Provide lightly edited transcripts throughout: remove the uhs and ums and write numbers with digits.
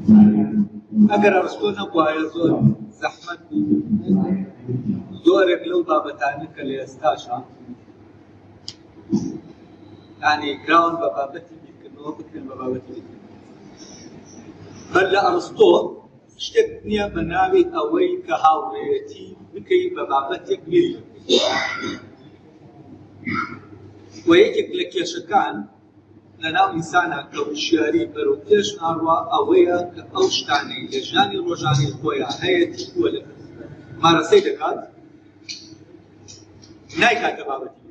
ئەگەر ئەرستۆ نەبوایە زۆر زەحمەت بوو زۆرێک لەو بابەتانە کە لە ئێستاشە یعنی کراون بە بابەتی بیرکردنەوە بکرێن بە بابەتی بیرکردنەوە بەر لە ئەرستۆ شتێک نییە بە ناوی ئەوەی کە هاوڕێیەتی بکەی بە بابەتێک بیری و یەکێک لە کێشەکان لەناو ئینسانە کە وشیاری بەرەو پێش ناڕوا ئەوەیە کە ئەو شتانەی لە ژیانی ڕۆژانەی خۆیان هەیەی وە لە مارەسەی دەکات نایکاتە بابەتی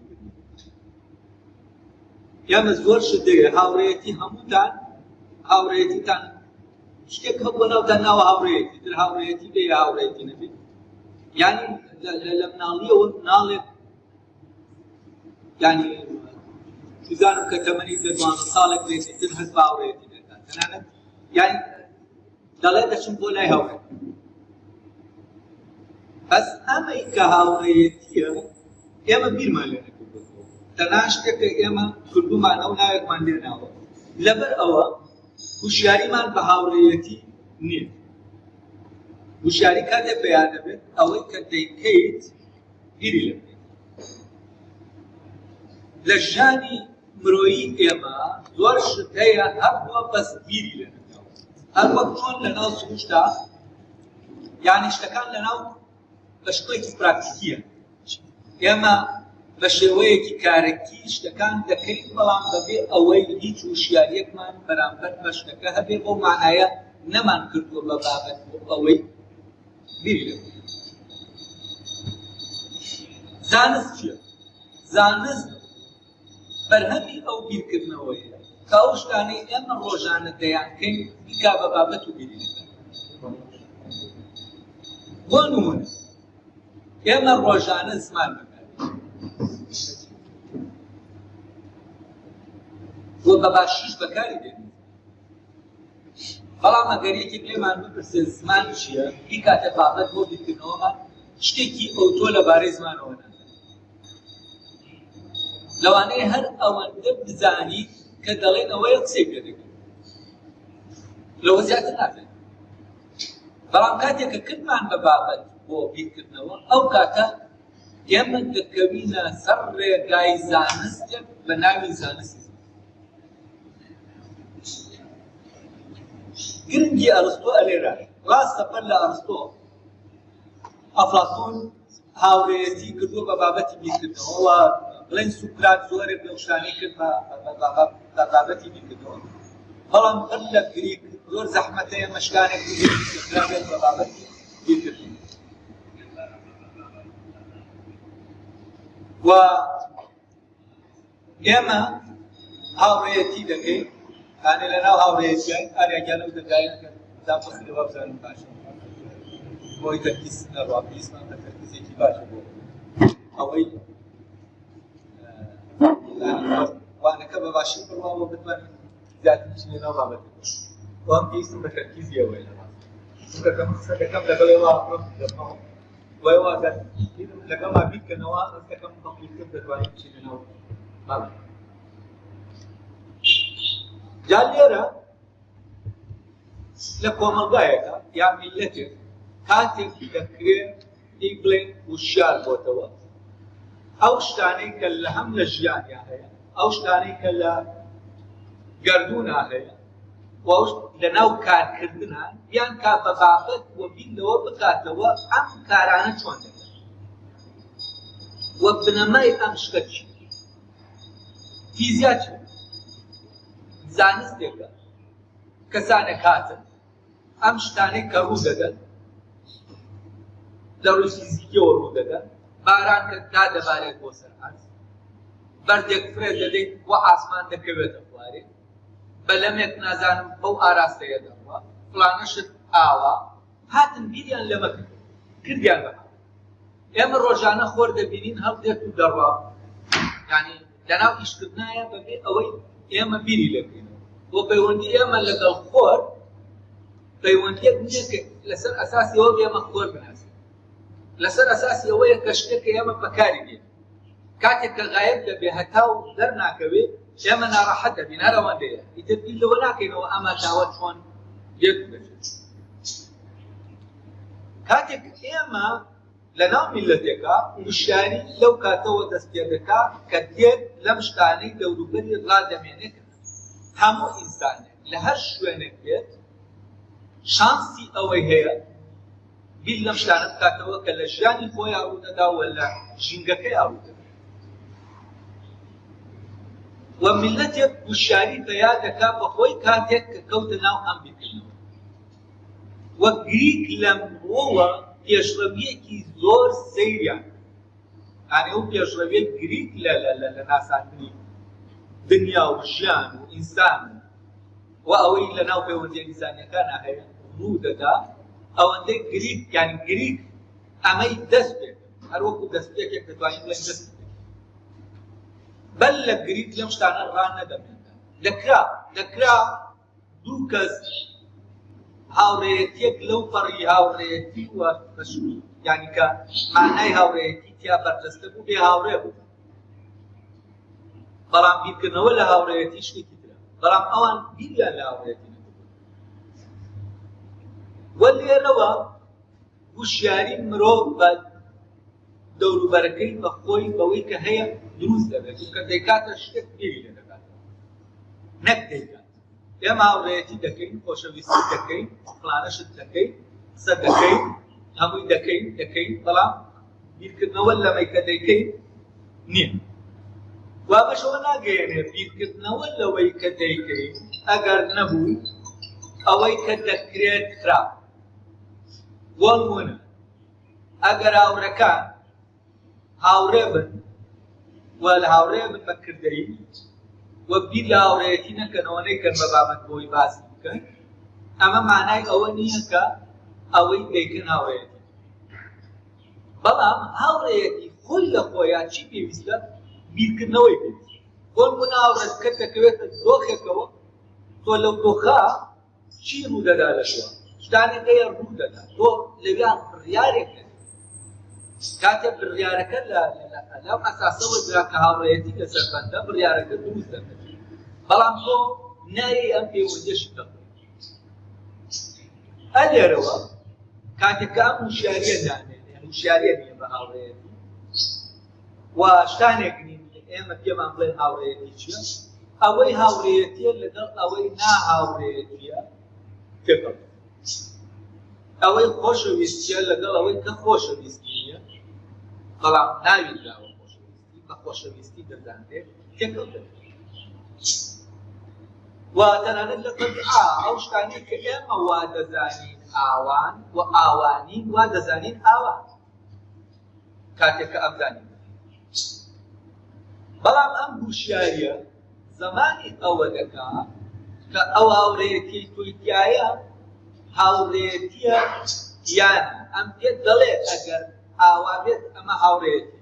یانە زۆر شتەیە هاوڕێیەتی هەمووتان هاوڕێیەتیتان شتێک هەبووە ناوتان ناوە هاوڕێیەتی تر هاوڕێیەتی بێ یا هاوڕێیەتی نەبێت یعنی لە مناڵیەوە مناڵێک یعنی بزانم کە تەمەنی دە 12 ساڵێک بێتی تر هەست بە هاوڕێیەتی دەکات تەنانەت یعنی دەڵێ دەچم بۆ لای هاوڕێ بەس ئەمەی کە هاوڕێیەتیە ئێمە بیرمان لێ نەکردووە تەنها شتێکە ئێمە کردومانە و ناوێکمان لێ ناوە لەبەر ئەوە وشیاریمان بە هاوڕێیەتی نییە وشیاری کاتێک پێیان دەبێت ئەوەی کە دەیکەیت بیری لێ بێت لە ژیانی مرۆیی ئێمە زۆر شت هەیە هەردووە بەس بیری لێ نەکراوە هەر وەک چۆن لەناو سروشتا یعنی شتەکان لەناو بە شکڵێکی پراکتیکیە ئێمە بە شێوەیەکی کارێکی شتەکان دەکەین بەڵام بەبێ ئەوەی هیچ وشیاریەکمان بەرامبەر بە شتەکە هەبێ بۆ معنایە نەمان کردووە بە بابەت بۆ ئەوەی بیری لێ بێت زانست چییە؟ زانست بەرهەمی ئەو بیرکردنەوەیە کە ئەو شتانەی ئێمە ڕۆژانە دەیانکەین بیکا بە بابەت و بیری لێ بێت بۆ نمونە ئێمە ڕۆژانە زمان بکات بۆ بە باشیش بەکاری دێن بەڵام ئەگەر یەکێک لێمان بپرسێ زمان چییە بیکاتە بابەت بۆ بیرکردنەوەمان شتێکی ئۆتۆ لەبارەی زمانەوە نازانێت لەوانەیە هەر ئەوەندە بزانیت کە دەڵێن ئەوەیە قسەی پێ دەکەن لەوە زیاتر ناکەن بەڵام کاتێککە کردمان بە بابەت بۆ بیرکردنەوە ئەو کاتە ئێمە دەکەوینە سەر ڕێگای زانستێک بە ناوی زانستی گرنگی ئەرستۆ ئەلێرە ڕاستە بەر لە ئەرستۆ ئەفلاتۆن هاوڕێیەتی کردووە بە بابەتی بیرکردنەوە بڵێن سوکرات زۆرێک لەو شتانەی کرد بە بابەتی بیرکردنەوە بەڵام بەر لە گریک زۆر زەحمەتە ئێمە شتانێک بێت بە بابەتی بیرکردنەوە و ئێمە هاوڕێیەتی دەکەین کانێ لەناو هاوڕێیەتیان ئاریاگیانە دەگایەکە داپەخی لەوە بزانم باشە بۆی تەرکیز ڕاپیسمان بە تەرکیزێکی باشە بۆ ئەوەی وانەکە بە باشی بڕواوە بتوانین زیاتر بچینە ناو بابەتەکە وام پێویستم بە تەرکیزی ئەوەیە سەدەکەم لەگەڵێەوە دەبمەوە وایەوە ئەگەر لەگەڵا بیرکردنەوە ڕستەکەم تەقلیدکرد دەتوانین بچینە ناو بابەتەکە جا لێرە لە کۆمەڵگایەکە یا میلەتێک کاتێک دەکرێت هی بڵێن وشیار بۆتەوە ئەو شتانەی کە لە هەم لە ژیانیا هەیە ئەو شتانەی کە لە گەردوونا هەیە و لە ناو کارکردنان یان کا بە بابەت و بیرەوە بکاتەوە ئەم کارانە چۆن دەکەن و بنەمای ئەم شتە چی فیزیا چی زانستێکە کەسانێک هاتن ئەم شتانەی کە ڕوو دەدەن لە ڕووی فیزیکیەوە ڕوو دەدەن باران کە دادەبارێت بۆ سەرعەرز بەردێک فرێ دەدەیت و ئاسمان دەکەوێتە خوارێ بەلەمێک نازانم بەو ئاراستەیە دەڕوا فڵانە شت ئاوا هاتن بیریان لەمە کردیان بە ئێمە ڕۆژانە خۆر دەبینین هەڵدێت و دەڕوا یعنی لەناو ئیشکردنایە بەبێ ئەوەی ئێمە بیری لەکەینەوە بۆ پەیوەندی ئێمە لەگەڵ خۆر پەیوەندیەک نییە کە لەسەر ئەساسی ئەوە ئێمە خۆر بناسین لەسەر ئەساسی ئەوەیە کە شتێکە ئێمە بەکاری دێن کاتێک کە غایب دەبێ هەتا و دەرناکەوێ ئێمە ناڕەحەت دەبین هەر ئەوەندەیە ئیتر بیر لەوە ناکەینەوە ئەمە داوە چۆن دێت دەچێت کاتێک ئێمە لەناو میلەتێکە وشیاری لەو کاتەوە دەست پێ دەکات کە دێت لەم شتانەی دەوروبەری ڕادەمێنێت هەموو ئینسانێک لە هەر شوێنێک بێت شانسی ئەوەی هەیە بیر لەم شتانە بکاتەوە کە لە ژیانی خۆی ئاڕوودەدا و لە ژینگەکەی ئاڕوودەدا و میلەتێک وشیاری پەیا دەکات بەخۆی کاتێک کە کەوتە ناو ئەم بیرکردنەوە وەک گریک لە مرۆوە پێشڕەویەکی زۆر سەیریان یعنی ئەو پێشڕەویە گریک لە ناساندنی دنیا و ژیان و ئینسان و ئەوەی لە ناو پەیوەندیە ئینسانیەکانە هەیە ڕوو دەدا ئەوەندەی گریک یعنی گریک ئەمەی دەست پێ هەر وەکو دەستپێکێک دەتوانین بڵێن دەست پێ بەل لە گریک لەم شتانە ڕان نەدەمێنێت دەکرا دوو کەس هاوڕێیەتیەک لەو پەڕی هاوڕێیەتی وە بەشوی یعنی کە مانای هاوڕێیەتی تیا بەردەستە بوو بێ هاوڕێ بوو بەڵام بیرکردنەوە لە هاوڕێیەتی شتێکی ترە بەڵام ئەوان بیریان لە هاوڕێیەتی نەکردووە وە لێرەوە وشیاری مرۆڤ بە دەوروبەرەکەی بە خۆی بەوەی کە هەیە دروست دەبێت چونکە دەیکاتە شتێک بیری لێ دەکات نەک دەیکات ئێمە هاوڕێیەتی دەکەین خۆشەویستی دەکەین فڵانەشت دەکەین قسە دەکەین هەمووی دەکەین بەڵام بیرکردنەوە لەمەی کە دەیکەین نییە وا بەشەوە ناگەیەنێ بیرکردنەوە لەوەی کە دەیکەین ئەگەر نەبوو ئەوەی کە دەکرێت کرا بۆ نمونە ئەگەر هاوڕەکان هاوڕێ بن و لە هاوڕێ بن بە کردەیی وە بیر لە هاوڕێیەتی نەکەنەوە نەیکەن بە بابەت بۆی باسی بکەن ئەمە مانای ئەوە نییە کە ئەوەی دەیکەن هاوڕێیەتی بەڵام هاوڕێیەتی خۆی لە خۆیان چی پێویستە بیرکردنەوەی پێویستە بۆ نمونە هاوڕێتکە دەکەوێتە دۆخێکەوە تۆ لەو دۆخە چی ڕوو دەدا لە شووە شتانێک هەیە ڕوو دەدا تۆ لەویان بڕیارێک کاتێ بڕیارەکە لەم ئەساسەوە درا کە هاوڕێیەتی لەسەر بەندە بڕیارەکە دروست دەکەن بەڵام تۆ ناری ئەم پەیوەندیەشت دەکەی ئەلێرەوە کاتێک ئەم وشیاریە دامێنێ وشیاریە نییە بە هاوڕێیەتی و شتانێک نین ئێمە پێمان بڵێن هاوڕێیەتی چییە ئەوەی هاوڕێیەتیە لەگەڵ ئەوەی ناهاوڕێیەتیە تێکەڵ ئەوەی خۆشەویستیە لەگەڵ ئەوەی کە خۆشەویستی نییە بەڵام ناویراوە خۆشەویستی بە خۆشەویستی دەزانرێت تێکەڵ دەبێت و تەنانەت لە تەبیعا ئەو شتانەی کە ئێمە وا دەزانین ئاوان و ئاوانین وا دەزانین ئاوان کاتێک کە ئەمزانین بەڵام ئەم هوشیاریە زەمانی ئەوە دەکات کە ئەو هاوڕێیەتی تۆی تایە هاوڕێیەتیە یان ئەم پێت دەڵێت ئەگەر ئاوا بێت ئەمە هاوڕێیەتی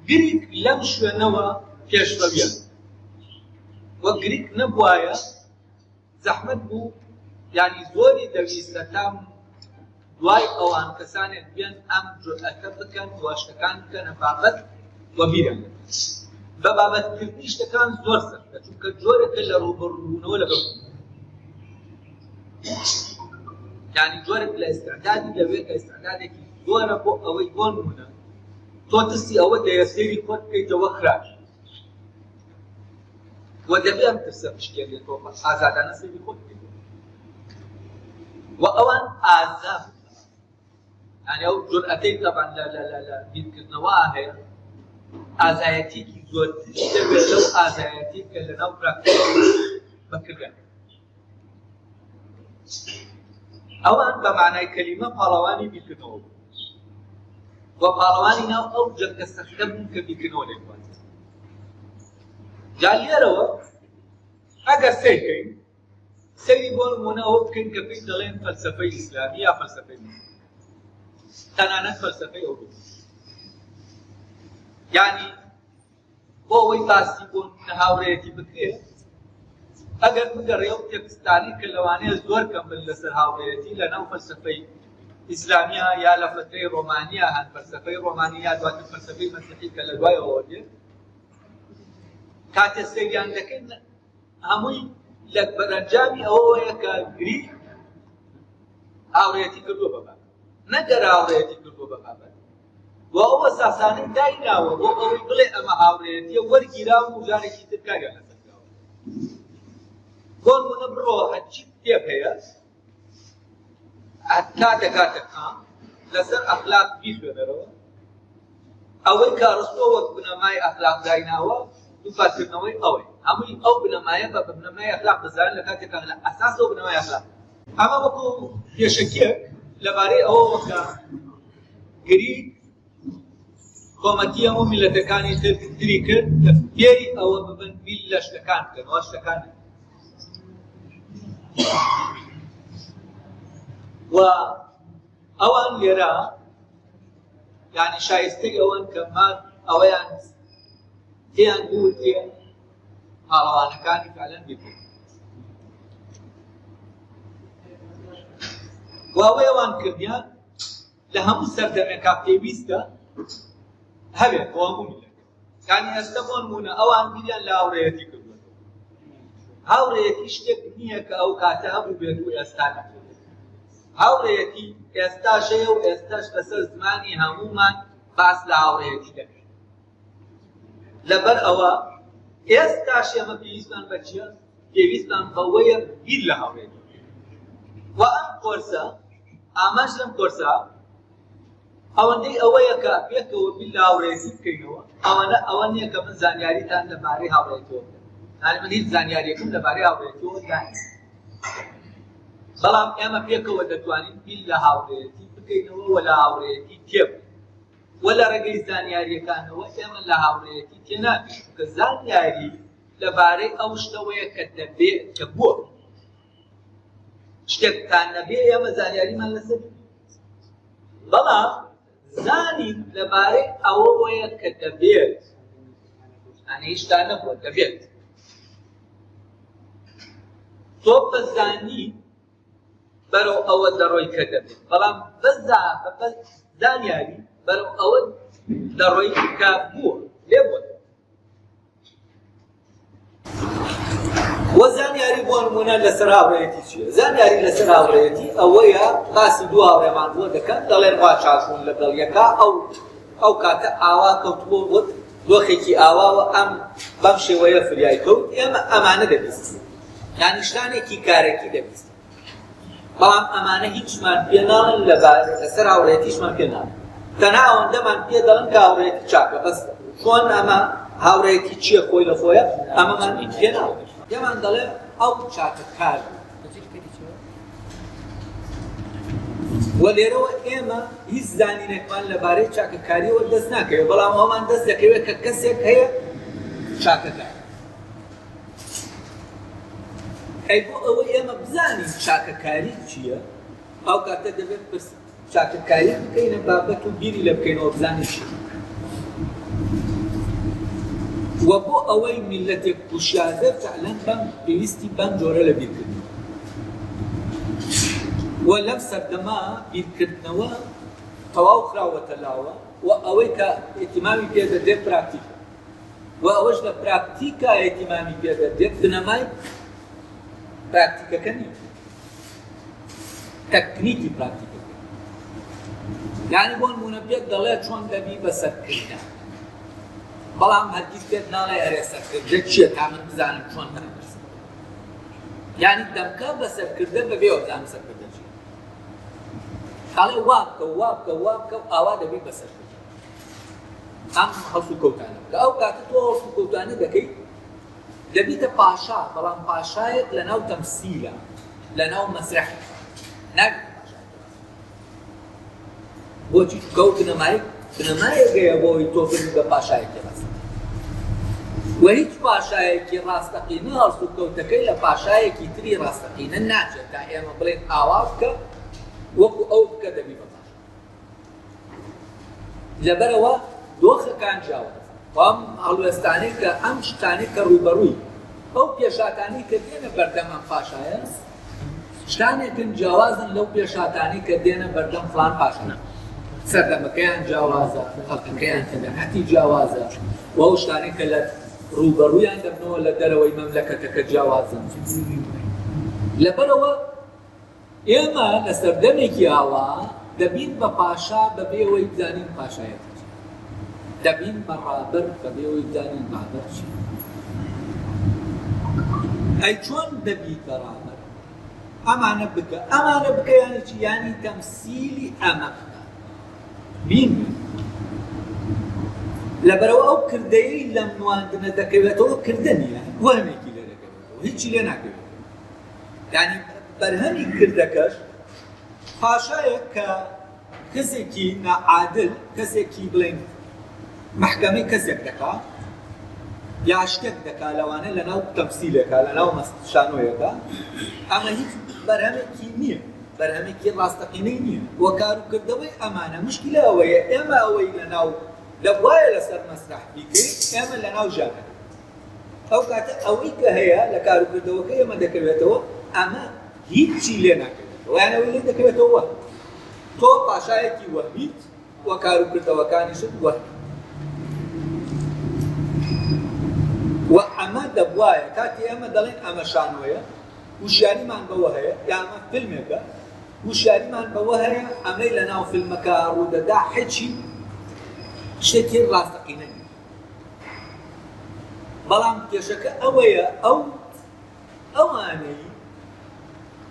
گریک لەم شوێنەوە پێشڕەویە وە گریک نەبوایە زەحمەت بوو یعنی زۆری دەویستە تام دوای ئەوان کەسانێک بێن ئەم جورئەتە بکەن دواشتەکان بکەنە بابەت وە بیرن بە بابەتکردنی شتەکان زۆر سەختە چونکە جۆرێکە لە ڕووبەڕووبوونەوە لەگەڵ یعنی جۆرێک لە ئێستعدادی دەوێت کە ئێستعدادێکی زۆرە بۆ ئەوەی بۆ نمونە تۆ ترسی ئەوە دەیە سەیری خۆت بکەیتەوە خراپ و دەبێ ئەم ترسە بشکێنێتەوە ئازادانە سەیری خۆت بکەیتەوە و ئەوان ئازاد یعنی ئەو جورئەتەی تەبەن لە بیرکردنەوە هەیە ئازایەتێکی زۆرتری دەبێت لەو ئازایەتی کە لەناو پراکتیکەوە بەکردن ئەوان بە معنای کەلیمە پاڵەوانی بیرکردنەوە بوو و پاڵەوانی ناو ئەو جەنگە سەختە بوون کە بیرکردنەوە دەیکوات جا لێرەوە ئەگەر سەیرکەین سەیری بۆ نمونە ئەوە بکەین کە پێی دەڵێن فەلسەفەی ئیسلامی یا فەلسەفەی تەنانەت فەلسەفەی ئەو بوو یعنی بۆ ئەوەی باسی بۆ هاوڕێیەتی بکرێت ئەگەر بگەڕێ ئەو تێکستانی کە لەوانەیە زۆر کەم بن لەسەر هاوڕێیەتی لەناو فەلسەفەی ئیسلامیە یا لە فترەی ڕۆمانیە هەن فەلسەفەی ڕۆمانی یا دواتر فەلسەفەی مەسیحی کە لە دوایەوە دێت کاتێ سەیریان دەکەن هەمووی لە بەرەنجامی ئەوەیە کە گریک هاوڕێتی کردووە بە بابەت نەگەر هاوڕێتی کردووە بە بابەت و ئەوە ساسانەی دایناوە بۆ ئەوەی بڵێ ئەمە هاوڕێتیە وەرگیراوە و جارێکی تر کاریان لەسەرکراوە بۆ نمونە بڕۆ هەرچی کتێب هەیە تا دەکاتە کام لەسەر ئەخلاق بیخوێنەرەوە ئەوەی کە ئەرسطۆ وەک بنەمای ئەخلاق دایناوە دووپاتکردنەوەی ئەوەی هەمووی ئەو بنەمایە بە بنەمای ئەخلاق دەزانن لە کاتێکا لە ئەساس ئەو بنەمای ئەخلاق ئەمە وەکو پێشەکیەک لەبارەی ئەوەوە کە گریک کۆمەکی هەموو میلەتەکانی تری کرد لە فێری ئەوە ببن بیل لە شتەکان بکەنەوە شتەکان و ئەوان لێرە یعنی شایستەی ئەوەن کە مات ئەوەیان تێیان بوتێ پاڵەوانەکانی فعلەن بکەن و ئەوەیەوان کردیان لە هەموو سەردەمێکا پێویستە هەبێت بۆ هەموو میلەت یعنی ئێستا بۆ نمونە ئەوان بیریان لە هاوڕێیەتی کردووە هاوڕێیەتی شتێک نییە کە ئەو کاتە هەبوو بێت و ئێستا نەبێت هاوڕێیەتی ئێستاش هەیە و ئێستاش لەسەر زمانی هەموومان باس لە هاوڕێیەتی دەکەین لەبەر ئەوە ئێستاش ئێمە پێویستمان بە چییە؟ پێویستمان بەوەیە بیر لە هاوڕێیەتی و ئەم کۆرسە ئاماژ لەم کۆرسە ئەوەندەی ئەوەیە کە پێکەوە بیر لە هاوڕێیەتی بکەینەوە ئەوە نییە کە من زانیاریتان لەبارەی هاوڕێیەتیەوە بدەم یعنی من هیچ زانیاریەکەم لەبارەی هاوڕێیەتیەوە دانیە بەڵام ئێمە پێکەوە دەتوانین بیر لە هاوڕێیەتی بکەینەوە و لە هاوڕێیەتی تێبکەین و لە ڕێگەی زانیاریەکانەوە ئێمە لە هاوڕێیەتی تێناگەین کە زانیاری لەبارەی ئەو شتەوەیە کە دەبێت کە بووە شتێکتان نەبێ ئێمە زانیاریمان لەسەر بەڵام زانین لەبارەی ئەوەیە کە دەبێت یعنی هیچتان نەبووە دەبێت تۆ بەزانی بەرەو ئەوە دەڕۆی کە دەبێت بەڵام بە زانیاری بەرەو ئەوە دەڕۆی کە بووە لێ بووە وە زانیاری بۆ نمونە لەسەر هاوڕێیەتی چییە؟ زانیاری لەسەر هاوڕێیەتی ئەوەیە باسی دوو هاوڕێمان بووە دەکەن دەڵێن وا چاکوون لەگەڵ یەکا ئەو کاتە ئاوا کەوتبووە وت دۆخێکی ئاواوە ئەم بەم شێوەیە فریای کەوت ئێمە ئەمانە دەبیستین یعنی شتانێکی کارێکی دەبیستین بەڵام ئەمانە هیچمان پێ ناڵن لەسەر هاوڕێیەتیشمان پێ ناڵن تەنها ئەوەندەمان پێ دەڵن کە هاوڕێیەتی چاکە بەس چۆن ئەمە هاوڕێیەتی چییە خۆی لە خۆیە ئەمەمان هیچ پێ ناڵن پێمان دەڵێ ئەو چاکە کار و لێرەوە ئێمە هیچ زانینێکمان لەبارەی چاکەکاریەوە دەست ناکەوێت بەڵام ئەومان دەست دەکەوێت کە کەسێک هەیە چاکەکار ئەی بۆ ئەوە ئێمە بزانین چاکەکاری چییە ئەو کاتە دەبێت چاکەکاری بکەینە بابەت و بیری لە بکەینەوە بزانین چی و بۆ ئەوەی میلەتێک کوشیادە فعلەن بەم پێویستی بەم جۆرە لە بیرکردن و لەم سەردەما بیرکردنەوە تەواو خراوەتە لاوە و ئەوەی کە ئێتیمامی پێ دەدێت پراکتیکە و ئەوەش لە پراکتیکە ئێتیمامی پێ دەدێت بنەمای پراکتیکەکە نیە تەکنیکی پراکتیکەکە یعنی بۆ نمونە پێت دەڵێ چۆن دەبی بەسەرکردن بەڵام هەرگیز پێت ناڵێ ئەرێ سەرکردە چییە تا من بزانم چۆن دەبەرسم یعنی دەمکە بەسەرکردن بەبێەوە بزانم سەرکردە چییە دەڵێ وا بکە و ئاوا دەبی بەسەرکردن ئەم هەڵس و کەوتانە کە ئەو کاتە تۆ هەڵس و کەوتانە دەکەیت دەبیتە پاشا بەڵام پاشایەک لەناو تەمسیلە لەناو مەسرح نابێت بۆچی کەوت بنەمایەکەیە بۆی تۆ بردی بە پاشایەکی ڕاست و هیچ پاشایەکی ڕاستەقینە هەڵس و کەوتەکەی لە پاشایەکی تری ڕاستەقینە ناچێت تا ئێمە بڵێن ئاوا بکە وەکو ئەو بکە دەبی بە پاشا لەبەرەوە دۆخەکان جیاوازە ئەم هەڵوێستانەی کە ئەم شتانەی کە ڕووبەڕووی ئەو پێشاتانەی کە دێنە بەردەم ئەم پاشایە شتانێکن جیاوازن لەو پێشاتانەی کە دێنە بەردەم فڵان پاشانە سەردەمەکەیان جیاوازە خەڵکەکەیان تەبیعەتی جیاوازە و ئەو شتانەی کە لە ڕوبەڕوویان دەبنەوە لە دەرەوەی مەملەکەتەکە جیاوازن لەبەرەوە ئێمە لە سەردەمێکی ئاوا دەبین بە پاشا بەبێەوەی بزانین پاشایەت دەبین بە ڕابەر بەبێەوەی بزانین ڕابەر چی ئەی چۆن دەبیت بە ڕابەر ئەمانە بکە یانی چی یانی تەمسیلی ئەمە بکە بین لەبەرەوە ئەو کردەیەی لەم نواندنە دەکەوێتەوە کردە نیە وەهمێکی لێ دەکەوێتەوە هیچی لێ ناکەوێت یعنی بەرهەمی کردەکەش پاشایەک کە کەسێکی نەعادل کەسێکی بڵێن محکەمەی کەسێک دەکا یا شتێک دەکا لەوانە لەناو تەمسیلێکە لەناو شانۆیەکە ئەمە هیچ بەرهەمێکی نییە بەرهەمێکی ڕاستەقینەی نییە وە کاروکردەوەی ئەمانە مشکلە ئەوەیە ئێمە ئەوەی لەناو دەبوایە لەسەر مەسرح بیکەین ئێمە لەناو ژانەکە ئەو کاتە ئەوەی کە هەیە لە کاروکردەوەکە ئێمە دەکەوێتەوە ئەمە هیچی لێ ناکەوێتەوە یانەوەی لێ دەکەوێتەوە تۆ پاشایەکی وەهمیت وە کاروکردەوەکانیشت وەهمی و ئەمە دەبوایە کاتی ئێمە دەڵێن ئەمە شانۆیە وشیاریمان بەوە هەیە یا ئەمە فیلمێکە وشیاریمان بەوە هەیە ئەمەی لەناو فیلمەکە ڕوودەدا هیچی شتێکی ڕاستەقینە نیە بەڵام کێشەکە ئەوەیە ئەوانەی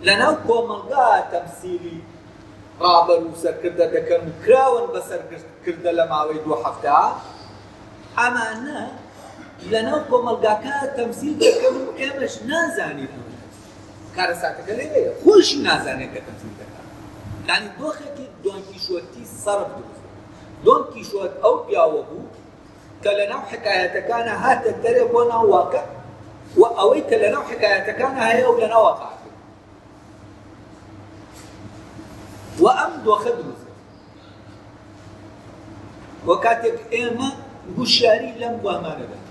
لەناو کۆمەڵگا تەمسیلی ڕابەر و سەرکردە دەکەن و کراون بەسەرکردە لە ماوەی 2 هەفتە ئەمانە لەناو کۆمەڵگاکە تەمسیل دەکەن و ئێمەش نازانین کارەساتەکە لێیە خۆشی نازانێت کە تەمسیل دەکات یعنی دۆخێکی دۆن کیشۆتی سەرف دروست دۆن کیشۆت ئەو پیاوە بوو کە لەناو حکایەتەکانە هاتە دەرێ بۆ ناو واقع و ئەوەی کە لەناو حکایەتەکانە هەیە و لەناو واقع و ئەم دۆخە دروست وە کاتێک ئێمە گوشاری لەم وەهمانەدا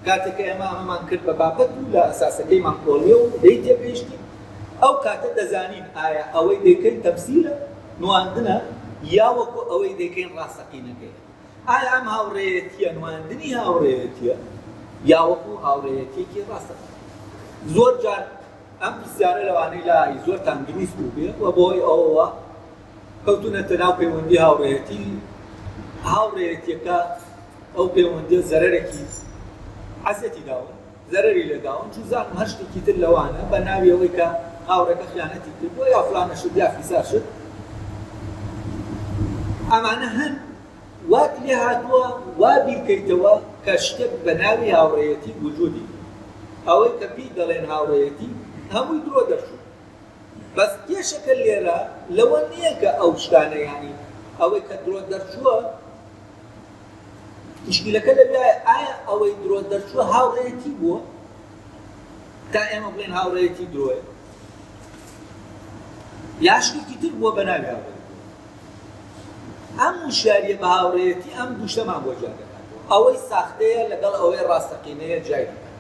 کاتێک ئێمە ئەمەمان کرد بە بابەت و لە ئەساسەکەیمان کۆڵیە و دەی تێگەیشتی ئەو کاتە دەزانین ئایا ئەوەی دەیکەین تەمسیلە نواندنە یا وەکو ئەوەی دەیکەین ڕاستەقینەکەیە ئایا ئەم هاوڕێیەتیە نواندنی هاوڕێیەتیە یا وەکو هاوڕێیەتێکی ڕاستەقینە زۆر جار ئەم پرسیارە لەوانەی لای زۆرتان دروست بوو بێ و بۆی ئەوەوە کەوتونەتە ناو پەیوەندی هاوڕێیەتیەکە ئەو پەیوەندیە زەرەرێکی عەزەتی داون زەرەری لێداون چوزانم هەر شتێکی تر لەوانە بە ناوی ئەوەی کە هاوڕێکە خیانەتی کردووە یا فڵانە شت یا فیسا شت ئەمانە هەن وات لێ هاتووە وا بیرکەیتەوە کە شتێک بە ناوی هاوڕێیەتی وجودی ئەوەی کە پێی دەڵێن هاوڕێیەتی هەمووی درۆ دەرچوو بەس کێشەکە لێرە لەوە نییە کە ئەو شتانە یانی ئەوەی کە درۆ دەرچووە مشکلەکە لەبێ ئایا ئەوەی درۆ دەرچووە هاوڕێیەتی بووە تا ئێمە بڵێن هاوڕێیەتی درۆیە یا شتێکی تر بووە بە ناوی هاوڕێیەتی ئەم وشاریە بە هاوڕێیەتی ئەم دوو شتەمان بۆ جا دەکاتەوە ئەوەی ساختەیە لەگەڵ ئەوەی ڕاستەقینەیە جای دەکات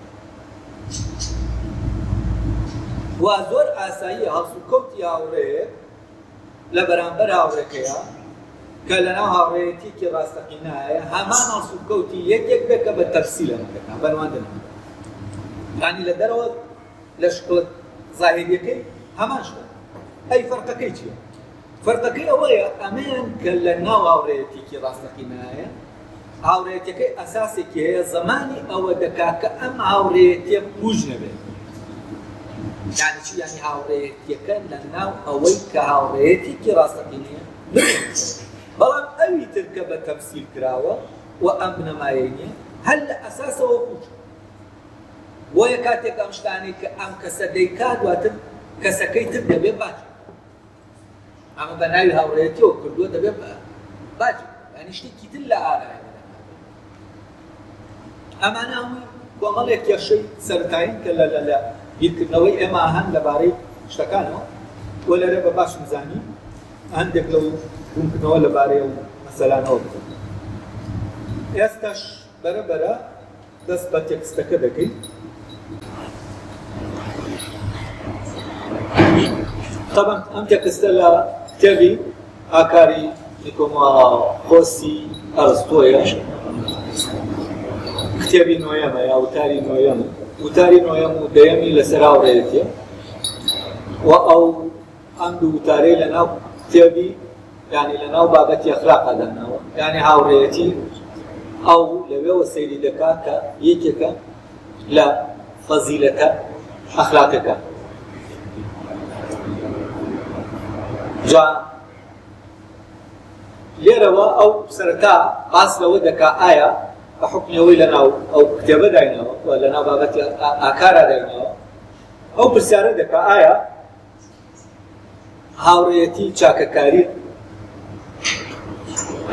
وا زۆر ئاساییە هەڵسوکەوتی هاوڕێیەک لە بەرامبەر هاوڕێکەیە کە لەناو هاوڕێیەتێکی ڕاستەقینایە هەمان هەڵسوکەوتی یەکێک بێ کە بە تەفسیلە دەکات بەنواندن یعنی لە دەرەوە لە شکڵت زاهیریەکەی هەمان شتە ئەی فەرقەکەی چییە؟ فەرقەکەی ئەوەیە ئەمەیان کە لە ناو هاوڕێیەتێکی ڕاستەقینایە هاوڕێیەتەکەی ئەساسێکی هەیە زەمانی ئەوە دەکات کە ئەم هاوڕێیەتیە پوچ نەبێت یعنی چی یعنی هاوڕێیەتیەکە لە ناو ئەوەی کە هاوڕێیەتێکی ڕاستەقینەیە بەڵام ئەوی تر کە بە تەمسیل کراوە و ئەم بنەمایەی نییە هەر لە ئەساسەوە پوچ بۆیە کاتێک ئەم شتانەی کە ئەم کەسە دەیکات دواتر کەسەکەی تر دەبێت باش ئەمە بە ناوی هاوڕێیەتیەوە کردووە دەبێت باش یعنی شتێکی تر لە ئارایە ئەمانە هەمووی کۆمەڵێک کێشەی سەرەتایین کە لە بیرکردنەوەی ئێمە هەن لەبارەی شتەکانەوە وە لەرێ بە باشم زانی هەندێک لەو بوونکردنەوە لەبارەی ئەو مەسەلانەوە بکەن ئێستاش بەرەبەرە دەست بە تێکستەکە دەکەین طبعا ئەم تێکستە لە کتێبی ئاکاری نیکۆمۆ خۆسی ئەرستۆیە کتێبی نۆیەمە یا وتاری نۆیەمە وتاری نۆیەم و دەیەمی لەسەر هاوڕێیەتیە و ئەو ئەم دوو وتارەی لەناو کتێبی یعنی لەناو بابەتی ئەخلاقا داناوە یعنی هاوڕێیەتی ئەو لەوێوە سەیری دەکات کە یەکێکە لە فەزیلەتە ئەخلاقەکە جا لێرەوە ئەو سەرەتا باس لەوە دەکا ئایا بە حکمیەوەی لەناو ئەو کتێبە داینەوە و لەناو بابەتی ئاکارا داینەوە ئەو پرسیارە دەکا ئایا هاوڕێیەتی چاکەکاری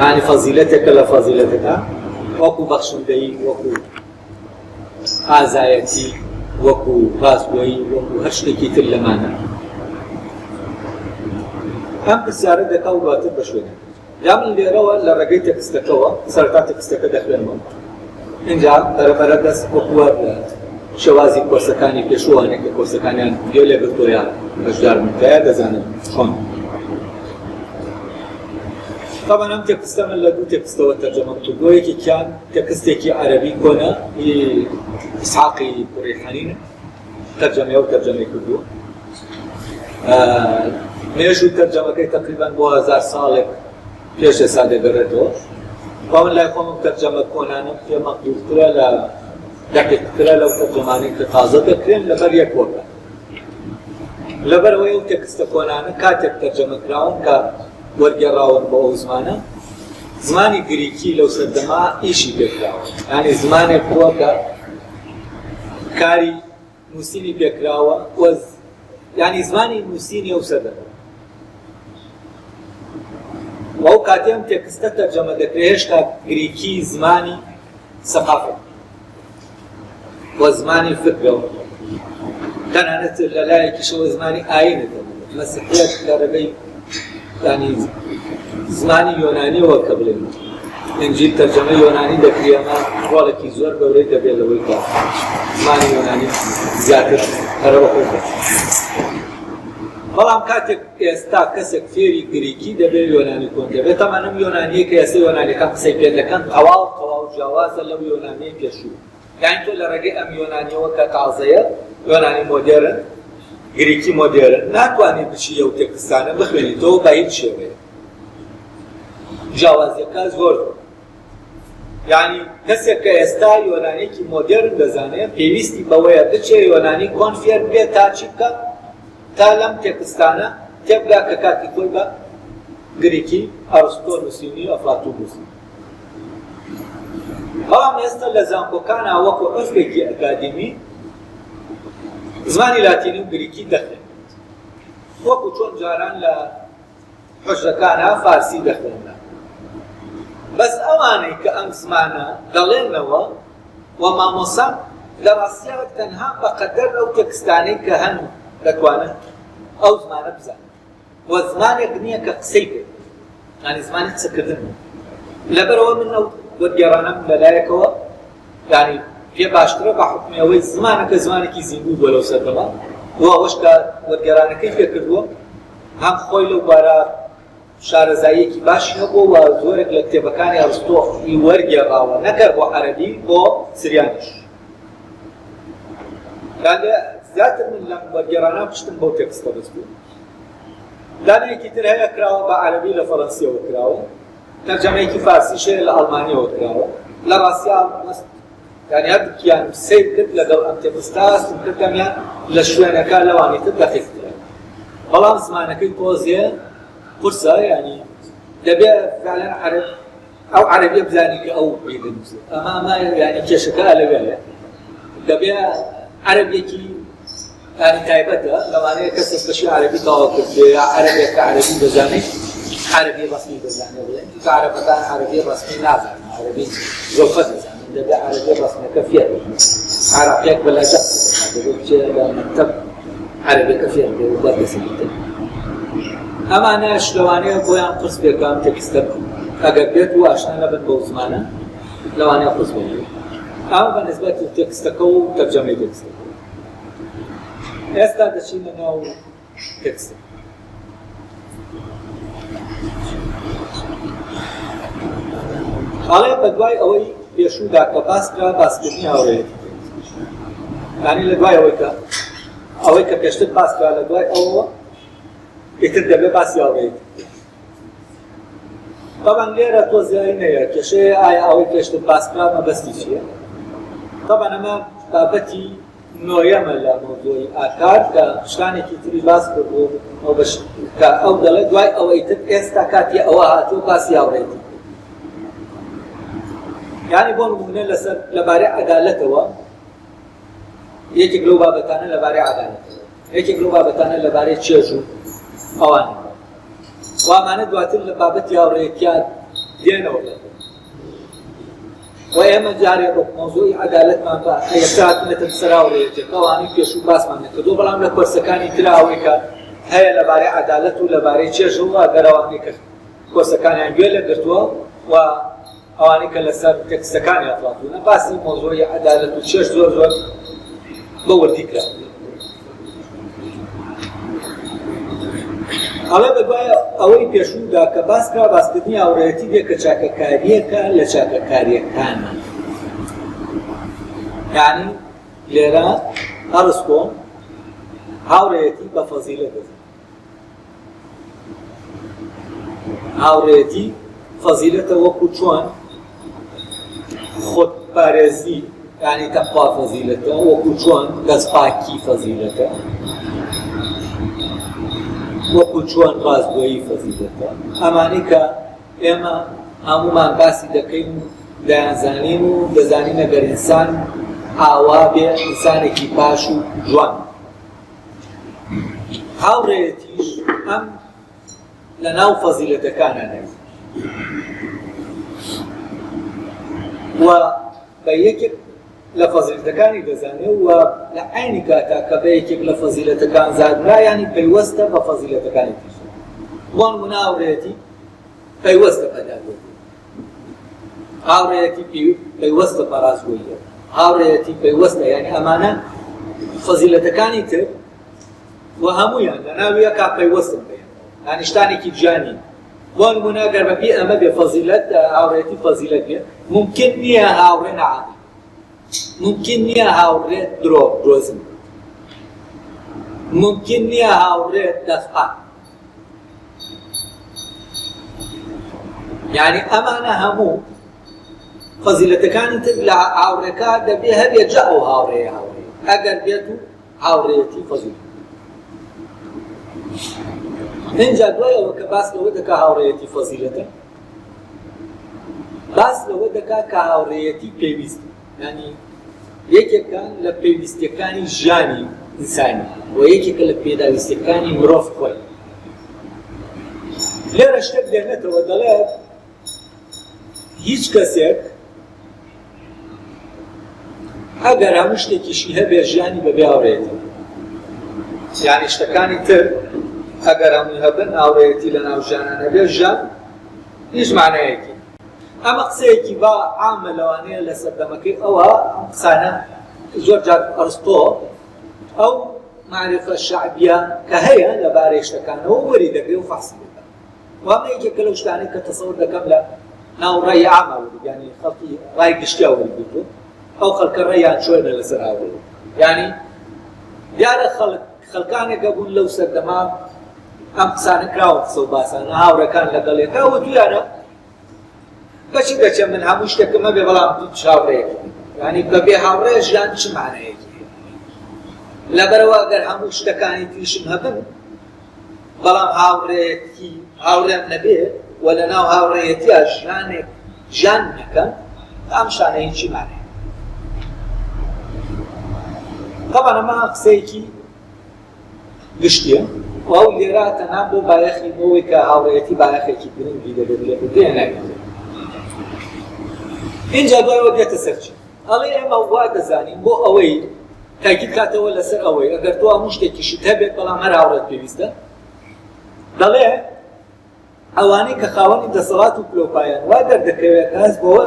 یعنی فەزیلەتێکە لە فەزیلەتەکە وەکو بەخشندەیی وەکو ئازایەتی وەکو ڕاستگۆیی وەکو هەر شتێکی تر لەمانە ئەم پرسیارە دەکا و دواتر بە شوێنە یا من لێرەوە لە ڕێگەی تێکستەکەەوە سەرەتا تێکستەکە دەخوێنەوە اینجا بەرەبەرە دەست وەکووە شێوازی کۆرسەکانی پێشوانێک کە کۆرسەکانیان گوێ لێگرتۆیان بەشدار بکایە دەزانن خۆن طبعا ئەم تێکستە من لە دوو تێکستەوە تەرجەمە کردووە یەکێکیان تێکستێکی عەرەبی کۆنە ئیسحاقی ڕیحانینە تەرجەمەیە و تەرجەمەی کردووە مێژووی تەرجەمەکەی تەقریباً بۆ 1000 ساڵێک پێش ئێستا دەگەڕێتەوە من لای خۆم تەرجەمە کۆنانم پێ مەقدورترە لە دەقیقترە لەو تەرجەمانەی کە تازە دەکرێن لەبەر یەک وەکە لەبەرەوەی ئەو تێکستە کۆنانە کاتێک تەرجەمەکراون کە وەرگێڕاون بۆ ئەو زمانە زمانی گریکی لەو سەردەما ئیشی پێکراوە یعنی زمانێک بووە کە کاری نووسینی پێکراوە یعنی زمانی نووسینی ئەو سەردەما وەو کاتێم تێکستە تەرجەمە دەکرێت هێشتا گریکی زمانی سەقافەت و زمانی فکرەوە تەنانەت لە لایەکیشەوە زمانی ئاینەکە مەسیحیەت لە ڕێگەی یعنی زمانی یۆنانیەوە کە بڵێن ئینجیل تەرجەمە یۆنانی دەکرێمە ڕۆڵێکی زۆر گەورەی دەبێت لەوەی کە زمانی یۆنانی زیاتر هەرەوە خۆی بێت بەڵام کاتێک ئێستا کەسێک فێری گریکی دەبێت یۆنانی کۆن دەبێت تەمەنم یۆنانیە کە ئێستا یۆنانیەکان قسەی پێ دەکەن تەواو جیاوازە لەو یۆنانیە پێشوو یعنی تۆ لە ڕێگەی ئەم یۆنانیەوە کە تازەیە یۆنانی مۆدێرن گریکی مۆدێرن ناتوانێت بچی ئەو تێکستانە بخوێنیتەوە بە هیچ شێوەیە جیاوازیەکە زۆر یعنی کەسێک کە ئێستا یۆنانیەکی مۆدێرن دەزانێت پێویستی بەوەیە بچێ یۆنانی کۆن فێر بێت تا چی بکە تا لەم تێکستانە تێبگا کە کاتی خۆی بە گریکی ئەرستۆ نووسینی و ئەفلاتون نووسینی بەڵام ئێستا لە زانکۆکانە وەکو عرفێکی ئەکادیمی زمانی لاتینی و گریکی دەخوێنێت وەکو چۆن جاران لە حوشەکانە فارسی دەخوێنێت بەس ئەوانەی کە ئەم زمانە دەڵێنەوە و مامۆسا لە ڕاستیەوە تەنها بەقەدەر ئەو تێکستانەی کە هەن دەتوانن ئەو زمانە بزانن و زمانێک نییە کە قسەی کرد یعنی زمانی قسەکردن لەبەرەوە من ئەو وەرگێڕانەم لەلایەکەوە یعنی پێ باشترە بە حکمیەوەی زمانەکە زمانێکی زیندوو بۆ لەو سەردەما و ئەوەش کە وەرگێڕانەکەی پێ کردووە هەم خۆی لەو بارە شارەزاییەکی باشی هەبوو و زۆرێک لە کتێبەکانی ئەرستۆی وەرگێڕاوە نەکرد بۆ عەرەبی بۆ سریانیش زیاتر من لەم وەرگێڕانە پشتم بەو تێکستە بەست بوو دانەیەکی تر هەیە کراوە بە عەرەبی لە فەڕەنسیەوە کراوە تەرجەمەیەکی فارسیشەیە لە ئەڵمانیەوە کراوە لە ڕاستیا یعنی هەردووکیان سیر کرد لەگەڵ ئەم تێکستە هەستم کردەمیان لە شوێنەکە لەوانی تر دەقیقترە بەڵام زمانەکەی تۆزیە قورسە یعنی دەبێت فعلەن ئەو عەرەبیە بزانی کە ئەو بێدەنووسێت ئەمە یعنی کێشەکە لەوێیە دەبێت عەرەبیەکی یعنی تایبەتە لەوانەیە کەسێک بەشی عەرەبی تەواو کرد یا عەرەبێکە عەرەبی دەزانێت عەرەبی ڕەسمی دەزانێت بڵێن کە عەرەبەکان عەرەبی ڕەسمی نازانن عەرەبی زۆرفەت دەزانن دەبێت عەرەبی ڕەسمیەکە فێر بێت عەراقیەک بە لەهجە دەبێت بچێت لە مەکتەب عەرەبیەکە فێر بێت و بەردەسێنێت ئەمانەش لەوانەیە بۆیان قرس پێکان تێکستە ئەگەر بێت و ئاشنا نەبن بەو زمانە لەوانەیە قرس بێت ئەمە بە نسبەتی تێکستەکە و تەرجەمەی تێکستەکە ئێستا دەچینە ناو تێکستە ئەڵێ بە دوای ئەوەی پێشوودا کە باسکرا باسکردنی هاوڕێیەتی یعنی لە دوای ئەوەی کە پێشتر باسکرا لە دوای ئەوەوە ئیتر دەبێت باسی هاوڕێیەتی طبعا لێرە تۆزیایی نەیە کێشەیە ئایا ئەوەی پێشتر باسکرا مەبەستی چییە؟ طبعا ئەمە بابەتی نۆیەمە لە مۆزوعی ئاکار کە شتانێکی تری باس کردبوو کە ئەو دەڵێت دوای ئەوەی تر ئێستا کاتی ئەوە هاتووە باسی هاوڕێیەتی یعنی بۆ نمونە لەبارەی عەدالەتەوە یەکێک لەو بابەتانە لەبارەی عەدالەتەوە یەکێک لەو بابەتانە لەبارەی چێژ و ئەوانە وامانە دواتر لە بابەتی هاوڕێیەتیان دێنەوە و ئێمە جارێ بۆ مۆزوعی عەدالەتمان بە یەکتاتونەتە سەر هاوڕێیەتێک ئەوانەی پێشوو باسمان نەکردووە بەڵام لە کۆرسەکانی ترا ئەوەی کە هەیە لەبارەی عەدالەت و لەبارەی چێژەوە گەرەوانەی کە کۆرسەکانیان گوێ لەگرتووە و ئەوانەی کە لەسەر تێکستەکانی ئەفلااتونە باسی مۆزوعی عەدالەت و چێژ زۆر زۆر بە وردی کرا ئەڵێ بەدوای ئەوەی پێشوودا کە باسکرا باسکردنی هاوڕێیەتی دێ کە چاکەکاریەکە لە چاکەکاریەکانە یعنی لێرە ئەڕستۆ هاوڕێیەتی بە فەزیلەت دەزانێت هاوڕێیەتی فەزیلەتە وەکو چۆن خۆدپارێزی یعنی تەقوا فەزیلەتە وەکو چۆن دەستپاکی فەزیلەتە وەکو چۆن ڕازگۆیی فەزیلەتە ئەمانەی کە ئێمە هەمومان باسی دەکەین و دەیانزانین و دەزانین ئەگەر ئینسان ئاوا بێ ئینسانێکی باش و جوان هاوڕێیەتیش ئەم لە ناو فەزیلەتەکانە و بە یەکێک لە فەزیلەتەکانی دەزانێت و لە عینی کاتا کە بە یەکێک لە فەزیلەتەکان زادرا یعنی پەیوەستە بە فەزیلەتەکانی تر بۆ نمونە هاوڕێیەتی پەیوەستە بە دادگەری هاوڕێیەتی پەیوەستە بە ڕازگۆیی هاوڕێیەتی پەیوەستە یعنی ئەمانە فەزیلەتەکانی تر و هەموویان لە ناویەکە پەیوەستن بێ یعنی شتانێکی جیانی بۆ نمونە گەر بەپێ ئەمە بێ فەزیلەت هاوڕێیەتی فەزیلەت بێ ممکن نییە هاوڕێ نەعادڵ ممکن نییە هاوڕێت درۆزن ممکن نییە هاوڕێت دەستپاک یعنی ئەمانە هەموو فەزیلەتەکانی تر لە هاوڕێکە دەبێ هەبێ جا ئەو هاوڕێیە هاوڕێ ئەگەر بێت و هاوڕێیەتی فەزیلەت اینجا دوایەوە کە باس لەوە دەکا هاوڕێیەتی فەزیلەتە باس لەوە دەکا کە هاوڕێیەتی پێویست یعنی یەکێکان لە پێویستیەکانی ژیانی ئینسانی و یەکێکە لە پێداویستیەکانی مرۆڤ خۆی لێرە شتێک دێنێتەوە دەڵێت هیچ کەسێک ئەگەر هەموو شتێکیشی هەبێ ژیانی بەبێ هاوڕێیەتی یعنی شتەکانی تر ئەگەر هەمووی هەبن هاوڕێیەتی لە ناو ژیانە نەبێ ژیان هیچ مانایەکی ئەمە قسەیەکی با عامە لەوانەیە لە سەردەمەکەی ئەوە ئەم قسانە زۆر جار ئەرستۆ ئەو معرفە شعبیە کە هەیە لەبارەی شتەکانەوە وەری دەگرێ و فەحسی دەکات وامە یەکێکە لەو شتانەی کە تەسەوور دەکەم لە ناو ڕێی عامە وەری یعنی خەڵکی ڕای گشتیا وەریگرتووە ئەو خەڵکە ڕێیان چۆنە لەسەر هاوڕێیەتی یعنی دیارە خەڵکانێکە بوون لەو سەردەما ئەم قسانە کراوە قسە و باسانە هاوڕەکان لەگەڵێکە و دویانە بەچی دەچێ من هەموو شتێکم هەبێ بەڵام هاوڕێیەک یعنی بەبێ هاوڕێ ژیان چ مانایەکی لەبەرەوە ئەگەر هەموو شتەکانی تریشم هەبن بەڵام هاوڕێیەتی هاوڕێم نەبێ و لە ناو هاوڕێیەتیە ژیان نەکەن ئەم شانە هیچی مانایە طبعا ئەمە قسەیەکی گشتیە و ئەو لێرە تەنها بۆ بایەخی بۆەوەی کە هاوڕێیەتی بایەخێکی گرنگی دەبێت لێ بدێ ناگرێت اینجا دوایەوە دێتە سەرچی ئەڵێ ئێمە وا دەزانین بۆ ئەوەی تاکید کاتەوە لەسەر ئەوەی ئەگەر تۆ هەموو شتێکیشت هەبێت بەڵام هەر هاوڕێت پێویستە دەڵێ ئەوانەی کە خاوەنی دەسەڵات و پلۆپایان وا دەردەکەوێت کەس بۆوە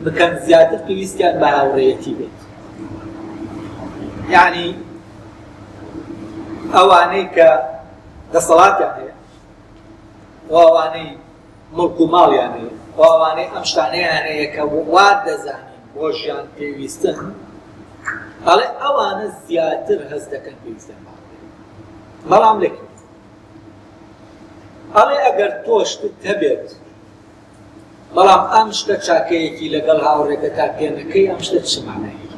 بکەن زیاتر پێویستیان بە هاوڕێیەتی بێت یعنی ئەوانەی کە دەسەڵاتیان هەیە و ئەوانەی مڵک و ماڵیان هەیە ئەوانەی ئەم شتانەیە هەیە کە وا دەزانین بۆ ژیان پێویستن ئەڵێ ئەوانە زیاتر هەست دەکەن پێویستیان بەڵام لەکن ئەڵێ ئەگەر تۆ شتت هەبێت بەڵام ئەم شتە چاکەیەکی لەگەڵ هاوڕێکەکە پێ نەکەی ئەم شتە چ معنایەکی